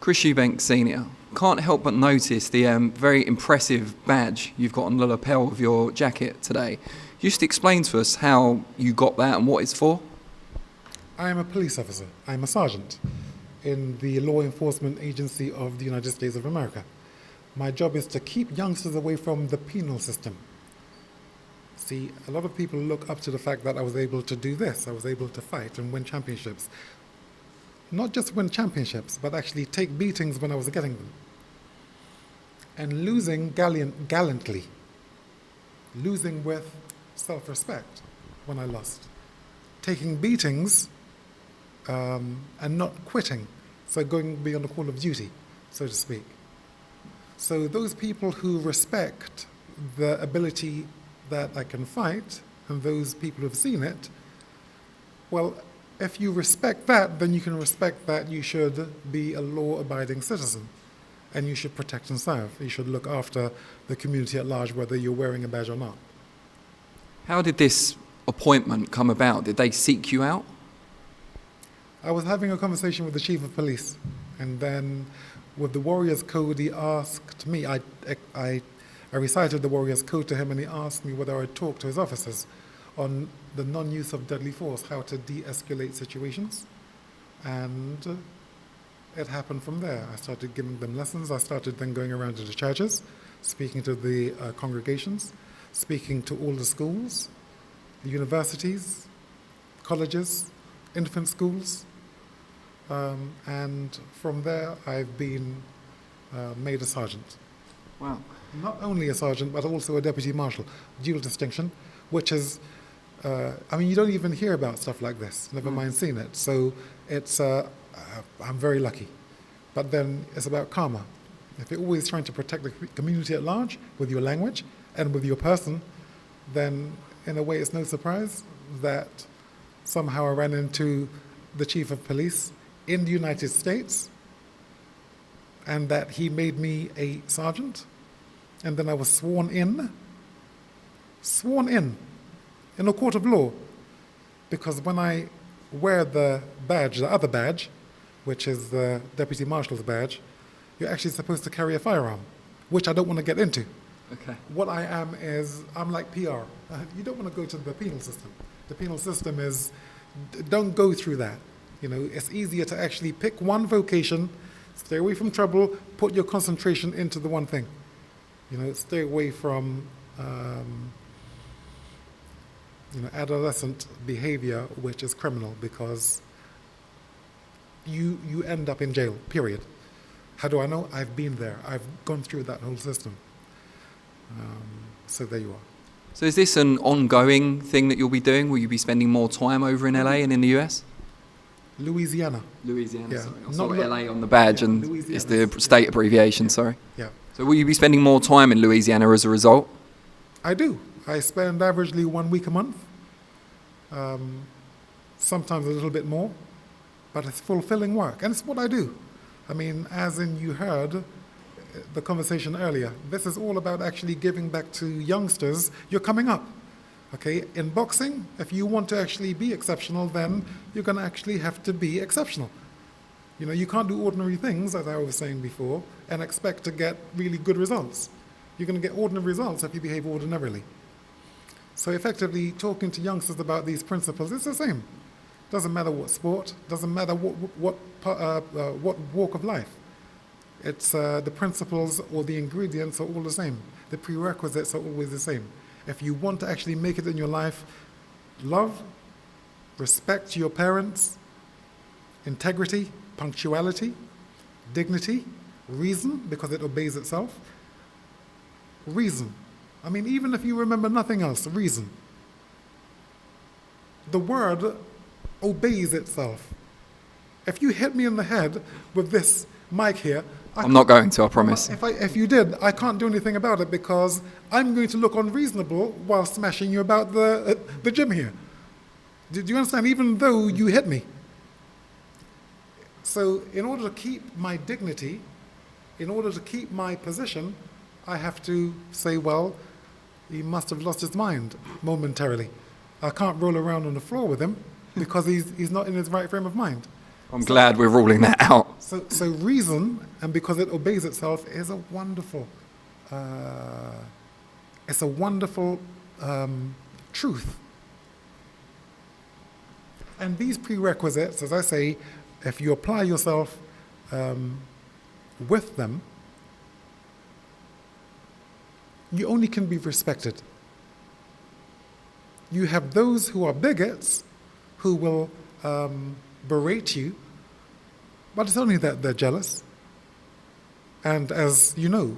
Chris Eubank Sr. Can't help but notice the very impressive badge you've got on the lapel of your jacket today. Just explain to us how you got that and what it's for. I am a police officer. I'm a sergeant in the law enforcement agency of the United States of America. My job is to keep youngsters away from the penal system. See, a lot of people look up to the fact that I was able to do this. I was able to fight and win championships. Not just win championships, but actually take beatings when I was getting them. And losing gallantly. Losing with self-respect when I lost. Taking beatings and not quitting. So going beyond the call of duty, so to speak. So those people who respect the ability that I can fight, and those people who have seen it, well, if you respect that, then you can respect that you should be a law-abiding citizen, and you should protect and serve. You should look after the community at large, whether you're wearing a badge or not. How did this appointment come about? Did they seek you out? I was having a conversation with the chief of police, and then with the Warriors Code, he asked me, I recited the Warriors Code to him, and he asked me whether I'd talk to his officers on the non-use of deadly force, how to de-escalate situations. And it happened from there. I started giving them lessons. I started then going around to the churches, speaking to the congregations, speaking to all the schools, the universities, colleges, infant schools. And from there, I've been made a sergeant. Wow. Not only a sergeant, but also a deputy marshal, dual distinction, which is, you don't even hear about stuff like this, never mind seeing it. So it's, I'm very lucky. But then it's about karma. If you're always trying to protect the community at large with your language and with your person, then in a way it's no surprise that somehow I ran into the chief of police in the United States, and that he made me a sergeant, and then I was sworn in a court of law, because when I wear the badge, the other badge, which is the Deputy Marshal's badge, you're actually supposed to carry a firearm, which I don't want to get into. Okay. What I am is, I'm like PR. You don't want to go to the penal system. The penal system is, don't go through that. You know, it's easier to actually pick one vocation, stay away from trouble, put your concentration into the one thing. You know, stay away from adolescent behavior, which is criminal, because you end up in jail, period. How do I know? I've been there. I've gone through that whole system. So there you are. So is this an ongoing thing that you'll be doing? Will you be spending more time over in LA and in the US? Louisiana, yeah. Sorry. I saw Not LA on the badge, and Louisiana. it's the state abbreviation, sorry. Yeah. So will you be spending more time in Louisiana as a result? I do. I spend averagely 1 week a month, sometimes a little bit more, but it's fulfilling work, and it's what I do. I mean, as in you heard the conversation earlier, this is all about actually giving back to youngsters. You're coming up, okay? In boxing, if you want to actually be exceptional, then you're going to actually have to be exceptional. You know, you can't do ordinary things, as I was saying before, and expect to get really good results. You're going to get ordinary results if you behave ordinarily. So effectively, talking to youngsters about these principles, it's the same. Doesn't matter what sport, doesn't matter what walk of life. It's the principles or the ingredients are all the same. The prerequisites are always the same. If you want to actually make it in your life, love, respect your parents, integrity, punctuality, dignity, reason, because it obeys itself. Reason. I mean, even if you remember nothing else, reason. The word obeys itself. If you hit me in the head with this mic here, I'm not going to, I promise. If you did, I can't do anything about it, because I'm going to look unreasonable while smashing you about the gym here. Do you understand? Even though you hit me. So in order to keep my dignity, in order to keep my position, I have to say, well, he must have lost his mind momentarily. I can't roll around on the floor with him because he's not in his right frame of mind. I'm glad we're ruling that out. So reason, and because it obeys itself, is it's a wonderful truth. And these prerequisites, as I say, if you apply yourself with them, you only can be respected. You have those who are bigots who will berate you, but it's only that they're jealous. And as you know,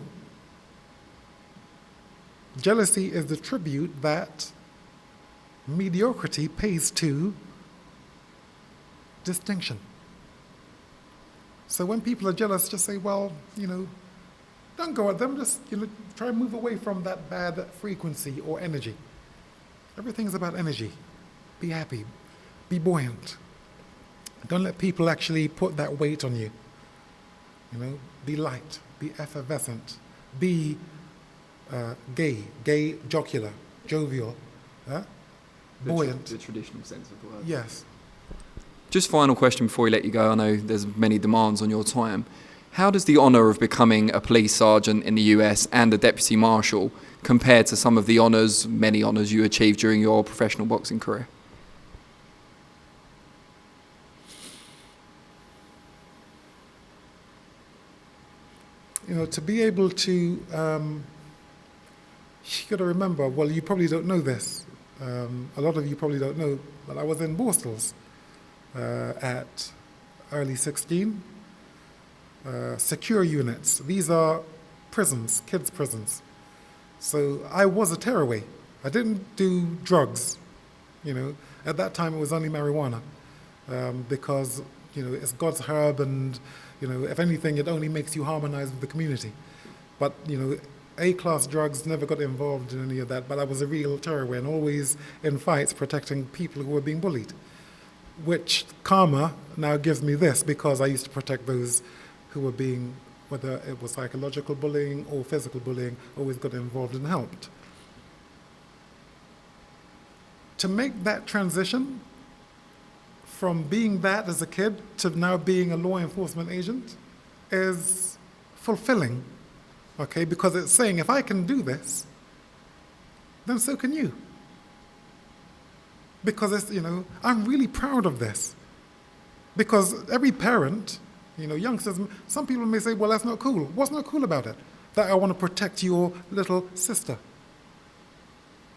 jealousy is the tribute that mediocrity pays to distinction. So when people are jealous, just say, well, don't go at them, just try and move away from that bad frequency or energy. Everything's about energy. Be happy, be buoyant. Don't let people actually put that weight on you. Be light, be effervescent, be gay, jocular, jovial, buoyant. The traditional sense of the word. Yes. Just final question before we let you go. I know there's many demands on your time. How does the honour of becoming a police sergeant in the US and a deputy marshal compare to some of the honours, many honours you achieved during your professional boxing career? To be able to, you got to remember, well, you probably don't know this. A lot of you probably don't know, but I was in Borstals at early 16. Secure units. These are prisons, kids' prisons. So I was a tearaway. I didn't do drugs. At that time it was only marijuana because it's God's herb, and if anything, it only makes you harmonize with the community. But A-class drugs, never got involved in any of that. But I was a real tearaway and always in fights protecting people who were being bullied, which karma now gives me this, because I used to protect those who were being, whether it was psychological bullying or physical bullying, always got involved and helped. To make that transition from being that as a kid to now being a law enforcement agent is fulfilling, okay? Because it's saying, if I can do this, then so can you. Because it's, I'm really proud of this. Because every parent, youngsters, some people may say, well, that's not cool. What's not cool about it? That I want to protect your little sister.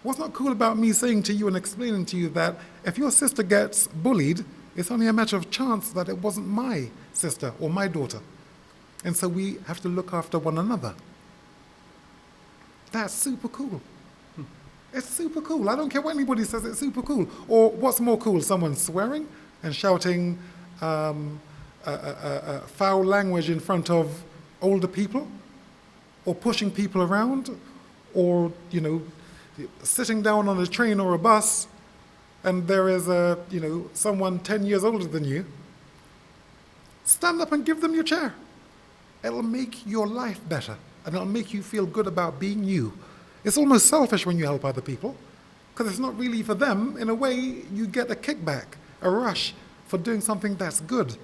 What's not cool about me saying to you and explaining to you that if your sister gets bullied, it's only a matter of chance that it wasn't my sister or my daughter. And so we have to look after one another. That's super cool. It's super cool. I don't care what anybody says, it's super cool. Or what's more cool, someone swearing and shouting foul language in front of older people, or pushing people around, or, sitting down on a train or a bus and there is someone 10 years older than you. Stand up and give them your chair. It'll make your life better, and it'll make you feel good about being you. It's almost selfish when you help other people, because it's not really for them. In a way, you get a kickback, a rush for doing something that's good.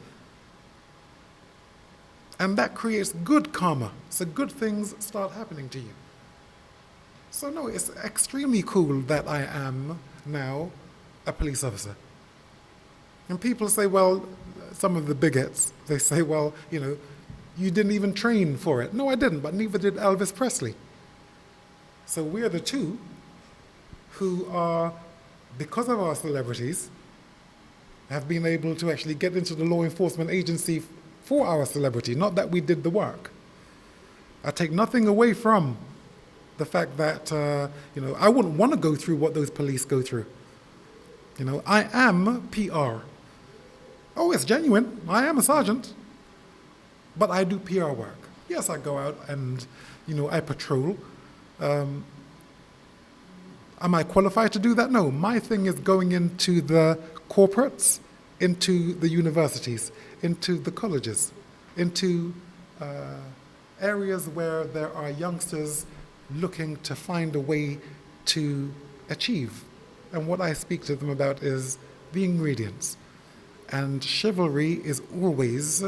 And that creates good karma, so good things start happening to you. So no, it's extremely cool that I am now a police officer. And people say, well, some of the bigots, they say, well, you didn't even train for it. No, I didn't, but neither did Elvis Presley. So we're the two who are, because of our celebrities, have been able to actually get into the law enforcement agency for our celebrity, not that we did the work. I take nothing away from the fact that, I wouldn't want to go through what those police go through. I am PR. Oh, it's genuine. I am a sergeant. But I do PR work. Yes, I go out and, I patrol. Am I qualified to do that? No. My thing is going into the corporates, into the universities, into the colleges, into areas where there are youngsters looking to find a way to achieve. And what I speak to them about is the ingredients. And chivalry is always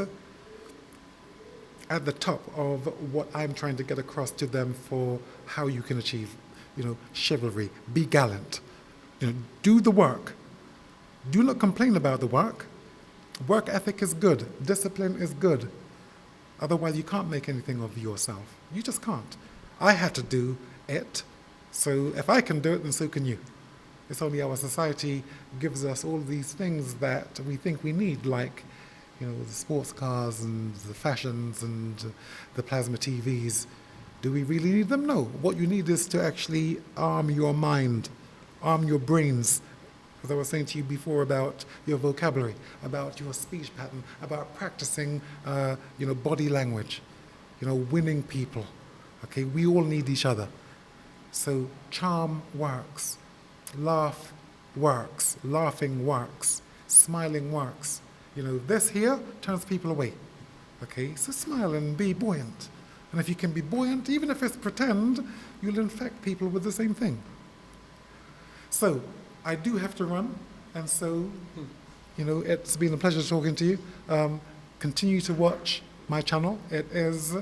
at the top of what I'm trying to get across to them for how you can achieve, chivalry. Be gallant. Do the work. Do not complain about the work. Work ethic is good. Discipline is good. Otherwise, you can't make anything of yourself. You just can't. I had to do it, so if I can do it, then so can you. It's only our society gives us all these things that we think we need, like, the sports cars and the fashions and the plasma TVs. Do we really need them? No. What you need is to actually arm your mind, arm your brains. As I was saying to you before about your vocabulary, about your speech pattern, about practicing, body language, winning people. Okay, we all need each other. So charm works, laugh works, laughing works, smiling works. This here turns people away. Okay, so smile and be buoyant. And if you can be buoyant, even if it's pretend, you'll infect people with the same thing. So I do have to run, and so, it's been a pleasure talking to you. Continue to watch my channel. It is,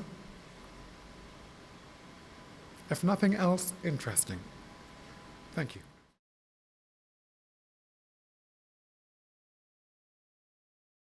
if nothing else, interesting. Thank you.